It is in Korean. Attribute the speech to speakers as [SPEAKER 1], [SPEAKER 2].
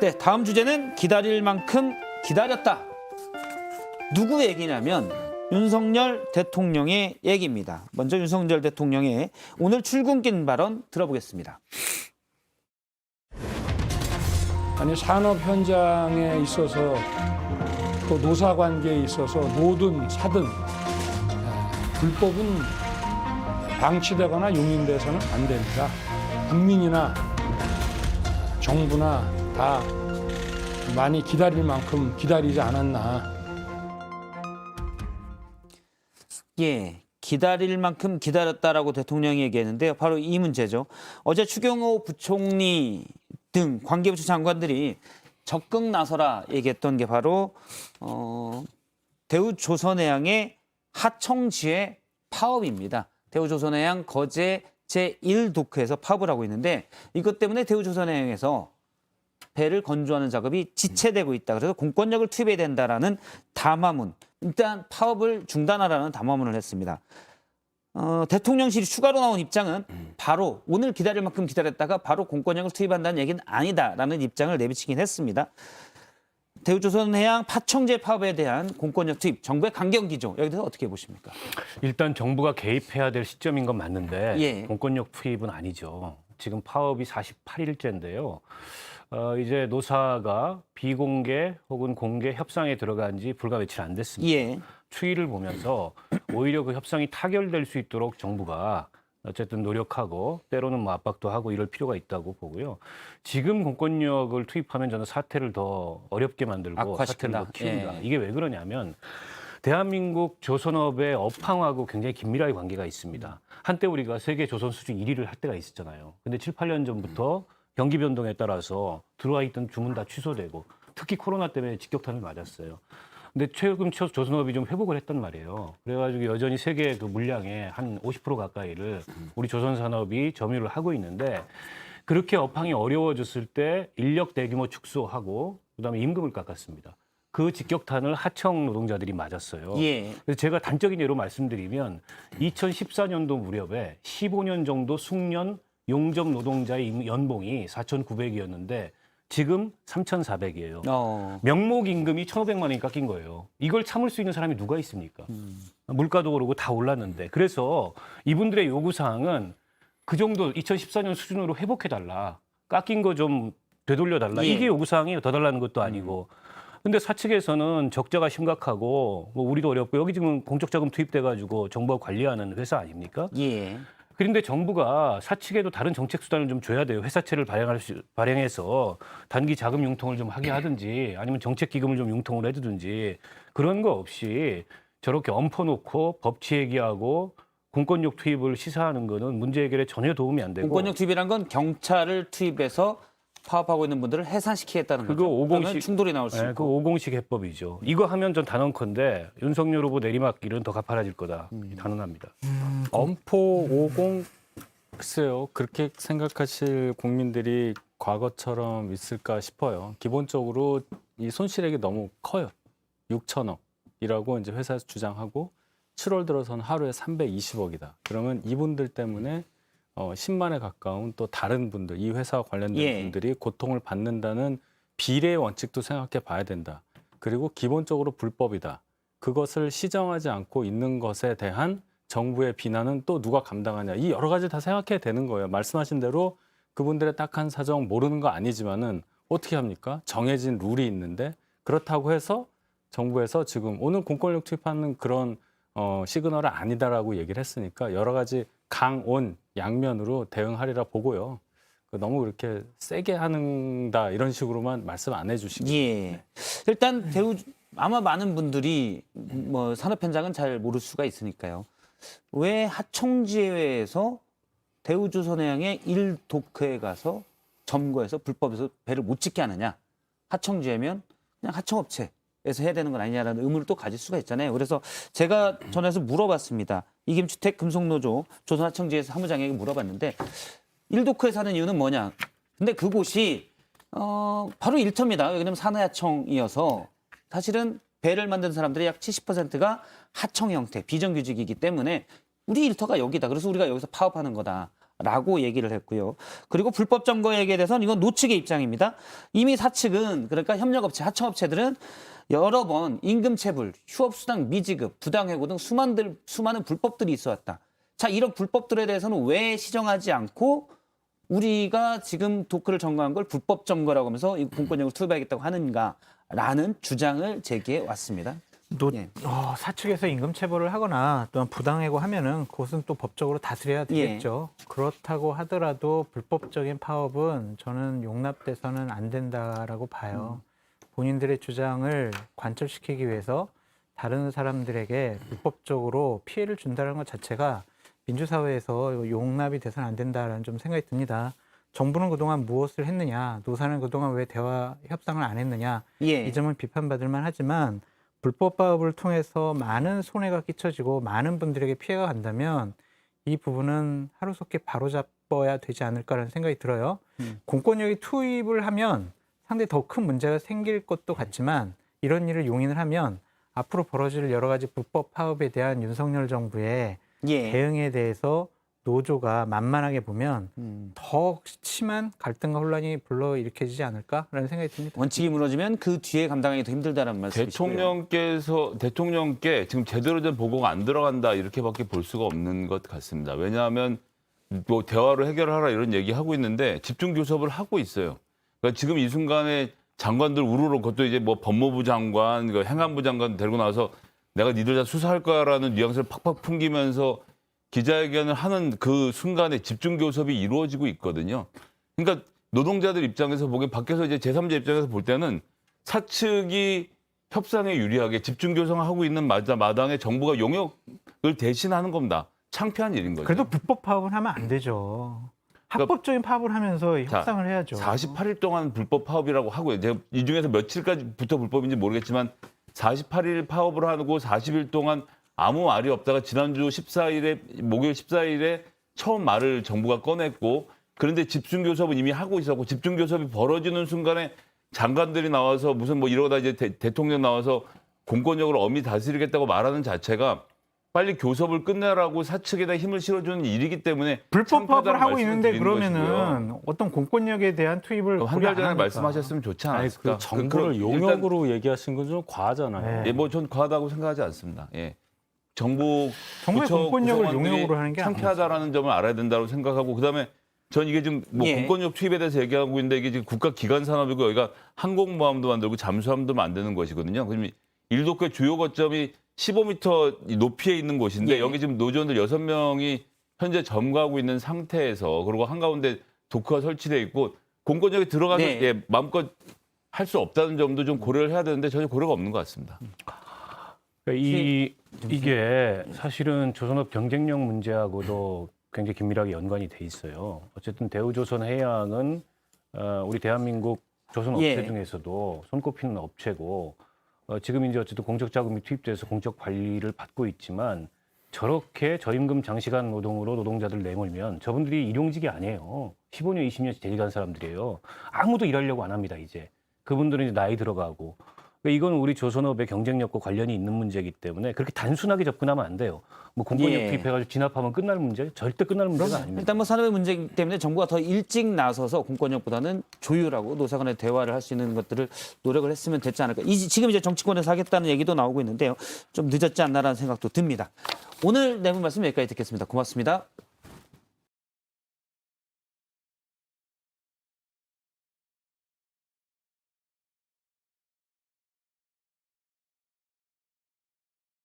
[SPEAKER 1] 네, 다음 주제는 기다릴 만큼 기다렸다. 누구 얘기냐면 윤석열 대통령의 얘기입니다. 먼저 윤석열 대통령의 오늘 출근길 발언 들어보겠습니다.
[SPEAKER 2] 아니 산업 현장에 있어서 또 노사 관계에 있어서 노든 사든 불법은 방치되거나 용인돼서는 안 됩니다. 국민이나 정부나 다 많이 기다릴 만큼 기다리지 않았나.
[SPEAKER 1] 예, 기다릴 만큼 기다렸다라고 대통령이 얘기했는데요. 바로 이 문제죠. 어제 추경호 부총리 등 관계부처 장관들이 적극 나서라 얘기했던 게 바로 대우조선해양의 하청지회 파업입니다. 대우조선해양 거제 제1도크에서 파업을 하고 있는데 이것 때문에 대우조선해양에서 배를 건조하는 작업이 지체되고 있다. 그래서 공권력을 투입해야 된다라는 담화문, 일단 파업을 중단하라는 담화문을 했습니다. 대통령실이 추가로 나온 입장은 바로 오늘 기다릴 만큼 기다렸다가 바로 공권력을 투입한다는 얘기는 아니다라는 입장을 내비치긴 했습니다. 대우조선해양 파청제 파업에 대한 공권력 투입, 정부의 강경기조, 여기 대해서 어떻게 보십니까?
[SPEAKER 3] 일단 정부가 개입해야 될 시점인 건 맞는데
[SPEAKER 1] 예.
[SPEAKER 3] 공권력 투입은 아니죠. 지금 파업이 48일째인데요. 이제 노사가 비공개 혹은 공개 협상에 들어간 지 불과 며칠 안 됐습니다.
[SPEAKER 1] 예.
[SPEAKER 3] 추이를 보면서 오히려 그 협상이 타결될 수 있도록 정부가 어쨌든 노력하고 때로는 뭐 압박도 하고 이럴 필요가 있다고 보고요. 지금 공권력을 투입하면 저는 사태를 더 어렵게 만들고
[SPEAKER 1] 악화시킨다.
[SPEAKER 3] 사태를 더 키운다.
[SPEAKER 1] 예.
[SPEAKER 3] 이게 왜 그러냐면 대한민국 조선업의 업황하고 굉장히 긴밀하게 관계가 있습니다. 한때 우리가 세계 조선 수준 1위를 할 때가 있었잖아요. 근데 7, 8년 전부터 경기 변동에 따라서 들어와 있던 주문 다 취소되고 특히 코로나 때문에 직격탄을 맞았어요. 근데 최근 조선업이 좀 회복을 했단 말이에요. 그래가지고 여전히 세계 그 물량의 한 50% 가까이를 우리 조선 산업이 점유를 하고 있는데 그렇게 업황이 어려워졌을 때 인력 대규모 축소하고 그다음에 임금을 깎았습니다. 그 직격탄을 하청 노동자들이 맞았어요.
[SPEAKER 1] 예.
[SPEAKER 3] 그래서 제가 단적인 예로 말씀드리면 2014년도 무렵에 15년 정도 숙련 용접 노동자의 연봉이 4,900이었는데 지금 3,400이에요. 명목 임금이 1,500만 원이 깎인 거예요. 이걸 참을 수 있는 사람이 누가 있습니까? 물가도 오르고 다 올랐는데. 그래서 이분들의 요구사항은 그 정도 2014년 수준으로 회복해달라. 깎인 거 좀 되돌려달라.
[SPEAKER 1] 예.
[SPEAKER 3] 이게 요구사항이에요. 더 달라는 것도 아니고. 근데 사측에서는 적자가 심각하고 뭐 우리도 어렵고 여기 지금 공적 자금 투입돼가지고 정부가 관리하는 회사 아닙니까?
[SPEAKER 1] 예.
[SPEAKER 3] 그런데 정부가 사측에도 다른 정책 수단을 좀 줘야 돼요. 회사채를 발행해서 단기 자금 융통을 좀 하게 하든지 아니면 정책 기금을 좀 융통을 해두든지 그런 거 없이 저렇게 엎어놓고 법치 얘기하고 공권력 투입을 시사하는 거는 문제 해결에 전혀 도움이 안 되고.
[SPEAKER 1] 공권력 투입이란 건 경찰을 투입해서 파업하고 있는 분들을 해산시키겠다는
[SPEAKER 3] 그거
[SPEAKER 1] 거죠. 그러면
[SPEAKER 3] 50식
[SPEAKER 1] 충돌이 나올 수
[SPEAKER 3] 네, 그
[SPEAKER 1] 있고.
[SPEAKER 3] 50식 해법이죠. 이거 하면 전 단언컨대 윤석열 후보 내리막길은 더 가파라질 거다. 단언합니다.
[SPEAKER 4] 엄포 50 글쎄요. 그렇게 생각하실 국민들이 과거처럼 있을까 싶어요. 기본적으로 이 손실액이 너무 커요. 6천억이라고 이제 회사에서 주장하고 7월 들어서는 하루에 320억이다. 그러면 이분들 때문에 10만에 가까운 또 다른 분들, 이 회사와 관련된
[SPEAKER 1] 예.
[SPEAKER 4] 분들이 고통을 받는다는 비례의 원칙도 생각해 봐야 된다. 그리고 기본적으로 불법이다. 그것을 시정하지 않고 있는 것에 대한 정부의 비난은 또 누가 감당하냐. 이 여러 가지 다 생각해야 되는 거예요. 말씀하신 대로 그분들의 딱한 사정 모르는 거 아니지만은 어떻게 합니까? 정해진 룰이 있는데 그렇다고 해서 정부에서 지금 오늘 공권력 투입하는 그런 시그널은 아니다라고 얘기를 했으니까 여러 가지 강온 양면으로 대응하리라 보고요. 너무 그렇게 세게 하는다 이런 식으로만 말씀 안 해주시고.
[SPEAKER 1] 예. 일단 아마 많은 분들이 뭐 산업 현장은 잘 모를 수가 있으니까요. 왜 하청지회에서 대우조선해양의 1도크에 가서 점거해서 불법에서 배를 못 짓게 하느냐? 하청지회면 그냥 하청업체에서 해야 되는 건 아니냐라는 의문을 또 가질 수가 있잖아요. 그래서 제가 전화해서 물어봤습니다. 이김주택 금속노조 조선하청지회에서 사무장에게 물어봤는데 1도크에 사는 이유는 뭐냐? 근데 그곳이 바로 일터입니다. 왜냐하면 산하청이어서 사실은 배를 만드는 사람들의 약 70%가 하청 형태, 비정규직이기 때문에 우리 일터가 여기다. 그래서 우리가 여기서 파업하는 거다. 라고 얘기를 했고요. 그리고 불법 점거 얘기에 대해서는 이건 노측의 입장입니다. 이미 사측은 그러니까 협력업체, 하청업체들은 여러 번 임금체불, 휴업수당 미지급, 부당해고 등 수많은 불법들이 있어왔다. 자, 이런 불법들에 대해서는 왜 시정하지 않고 우리가 지금 도크를 점거한 걸 불법 점거라고 하면서 이 공권력을 투입하겠다고 하는가라는 주장을 제기해 왔습니다. 예.
[SPEAKER 5] 사측에서 임금 체불을 하거나 또는 부당해고 하면은 그것은 또 법적으로 다스려야 되겠죠. 그렇다고 하더라도 불법적인 파업은 저는 용납돼서는 안 된다라고 봐요. 본인들의 주장을 관철시키기 위해서 다른 사람들에게 불법적으로 피해를 준다는 것 자체가 민주사회에서 용납이 돼서는 안 된다라는 좀 생각이 듭니다. 정부는 그동안 무엇을 했느냐, 노사는 그동안 왜 대화 협상을 안 했느냐,
[SPEAKER 1] 예.
[SPEAKER 5] 이 점은 비판받을 만하지만 불법 파업을 통해서 많은 손해가 끼쳐지고 많은 분들에게 피해가 간다면 이 부분은 하루속히 바로잡아야 되지 않을까라는 생각이 들어요. 공권력이 투입을 하면 상당히 더 큰 문제가 생길 것도 같지만 이런 일을 용인을 하면 앞으로 벌어질 여러 가지 불법 파업에 대한 윤석열 정부의
[SPEAKER 1] 예.
[SPEAKER 5] 대응에 대해서 노조가 만만하게 보면 더 심한 갈등과 혼란이 불러일으켜지지 않을까라는 생각이 듭니다.
[SPEAKER 1] 원칙이 무너지면 그 뒤에 감당하기 더 힘들다는 말씀이시고요.
[SPEAKER 6] 대통령께 지금 제대로 된 보고가 안 들어간다 이렇게밖에 볼 수가 없는 것 같습니다. 왜냐하면 뭐 대화로 해결하라 이런 얘기하고 있는데 집중 교섭을 하고 있어요. 그러니까 지금 이 순간에 장관들 우르르 그것도 이제 뭐 법무부 장관, 행안부 장관 데리고 나와서 내가 니들 다 수사할 거야라는 뉘앙스를 팍팍 풍기면서 기자회견을 하는 그 순간에 집중 교섭이 이루어지고 있거든요. 그러니까 노동자들 입장에서 보기엔 밖에서 이제 제3자 입장에서 볼 때는 사측이 협상에 유리하게 집중 교섭하고 있는 마당에 정부가 용역을 대신하는 겁니다. 창피한 일인 거죠.
[SPEAKER 5] 그래도 불법 파업은 하면 안 되죠. 합법적인 파업을 하면서 협상을 해야죠.
[SPEAKER 6] 48일 동안 불법 파업이라고 하고요. 제가 이 중에서 며칠까지부터 불법인지 모르겠지만 48일 파업을 하고 40일 동안 아무 말이 없다가 지난주 14일에 목요일 14일에 처음 말을 정부가 꺼냈고 그런데 집중교섭은 이미 하고 있었고 집중교섭이 벌어지는 순간에 장관들이 나와서 무슨 뭐 이러다 이제 대통령 나와서 공권력을 엄히 다스리겠다고 말하는 자체가 빨리 교섭을 끝내라고 사측에다 힘을 실어주는 일이기 때문에
[SPEAKER 5] 불법 파업을 하고 있는데
[SPEAKER 6] 드리는
[SPEAKER 5] 그러면은
[SPEAKER 6] 것이고요.
[SPEAKER 5] 어떤 공권력에 대한 투입을
[SPEAKER 6] 한 달 전에 말씀하셨으면 좋지
[SPEAKER 4] 아니,
[SPEAKER 6] 않았을까?
[SPEAKER 4] 그 정부를
[SPEAKER 6] 일단
[SPEAKER 4] 용역으로 얘기하신 건 좀 과하잖아요.
[SPEAKER 5] 네.
[SPEAKER 6] 예, 뭐 전 과하다고 생각하지 않습니다. 예. 정부의
[SPEAKER 5] 공권력을 용역으로 하는 게
[SPEAKER 6] 창피하다라는 점을 알아야 된다고 생각하고 그다음에 전 이게 지금 뭐
[SPEAKER 1] 예.
[SPEAKER 6] 공권력 투입에 대해서 얘기하고 있는데 이게 지금 국가 기관 산업이고 여기가 항공모함도 만들고 잠수함도 만드는 것이거든요. 그럼 일도쿄 주요 거점이 15m 높이에 있는 곳인데
[SPEAKER 1] 예.
[SPEAKER 6] 여기 지금 노조원들 6명이 현재 점거하고 있는 상태에서 그리고 한가운데 도크가 설치돼 있고 공권력이 들어가서
[SPEAKER 1] 네.
[SPEAKER 6] 예, 마음껏 할 수 없다는 점도 좀 고려를 해야 되는데 전혀 고려가 없는 것 같습니다.
[SPEAKER 3] 그러니까 이게 사실은 조선업 경쟁력 문제하고도 굉장히 긴밀하게 연관이 돼 있어요. 어쨌든 대우조선해양은 우리 대한민국 조선업체
[SPEAKER 1] 예.
[SPEAKER 3] 중에서도 손꼽히는 업체고 지금 이제 어쨌든 공적 자금이 투입돼서 공적 관리를 받고 있지만 저렇게 저임금 장시간 노동으로 노동자들 내몰면 저분들이 일용직이 아니에요. 15년, 20년씩 재직한 사람들이에요. 아무도 일하려고 안 합니다, 이제. 그분들은 이제 나이 들어가고. 그러니까 이건 우리 조선업의 경쟁력과 관련이 있는 문제이기 때문에 그렇게 단순하게 접근하면 안 돼요. 뭐 공권력
[SPEAKER 1] 예.
[SPEAKER 3] 투입해가지고 진압하면 끝날 문제? 절대 끝날 문제가 아닙니다.
[SPEAKER 1] 일단 뭐 산업의 문제이기 때문에 정부가 더 일찍 나서서 공권력보다는 조율하고 노사 간의 대화를 할 수 있는 것들을 노력을 했으면 됐지 않을까. 지금 이제 정치권에서 하겠다는 얘기도 나오고 있는데요. 좀 늦었지 않나라는 생각도 듭니다. 오늘 내분 말씀 여기까지 듣겠습니다. 고맙습니다.